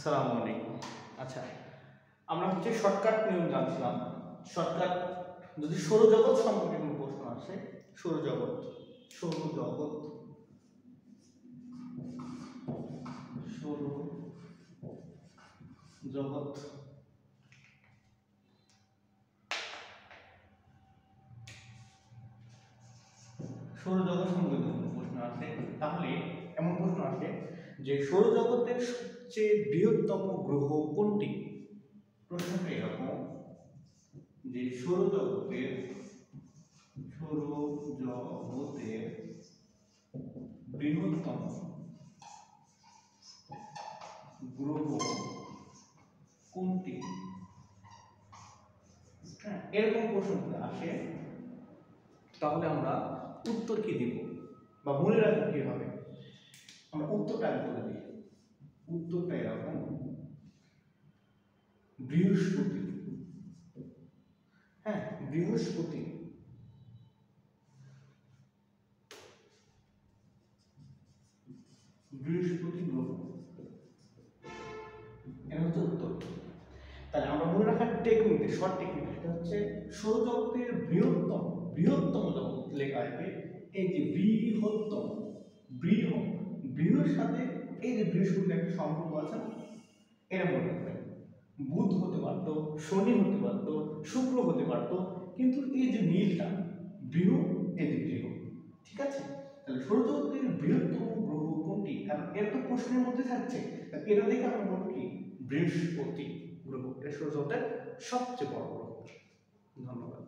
আসসালামু আলাইকুম। আচ্ছা, আমরা হচ্ছে শর্টকাট নিয়ম জানছিলাম। শর্টকাট যদি সৌরজগৎ সম্পর্কে কোনো প্রশ্ন আসে, সৌরজগৎ সৌরজগৎ সৌরজগৎ সৌরজগৎ সম্পর্কে কোনো প্রশ্ন আসে, তাহলে এমন প্রশ্ন আসে যে সৌরজগতের সবচেয়ে বৃহত্তম গ্রহ কোনটি? প্রশ্নটা এরকম যে সৌরজগতের বৃহত্তম গ্রহ কোনটি? হ্যাঁ, এরকম প্রশ্ন যদি আসে তাহলে আমরা উত্তর কি দিব বা মনে রাখবো কিভাবে? আমরা উত্তরটা আগে বলে দিই। উত্তরটা এরকম, বৃহস্পতি। হ্যাঁ, বৃহস্পতি। বৃহস্পতি গ্রহ, এটা হচ্ছে উত্তর। তাহলে আমরা মনে রাখার টেকনিক, শর্ট টেকনিক, সেটা হচ্ছে সৌরজগতের বৃহত্তম জগৎ লেখা আসবে এই যে বৃহত্তম, বৃহর সাথে এই যে বৃহস্পতির একটা সম্পর্ক আছে, এটা মনে রাখবেন। বুধ হতে পারতো, শনি হতে পারতো, শুক্র হতে পারতো, কিন্তু এই যে নীলটা বৃহ, এই যে বৃহ, ঠিক আছে? তাহলে সৌরজগতের বৃহত্তম গ্রহ কোনটি? কারণ এর তো প্রশ্নের মধ্যে থাকছে, এটা দেখে আমরা বলবো কি বৃহস্পতি গ্রহ, এটা সৌরজগতের সবচেয়ে বড় গ্রহ। ধন্যবাদ।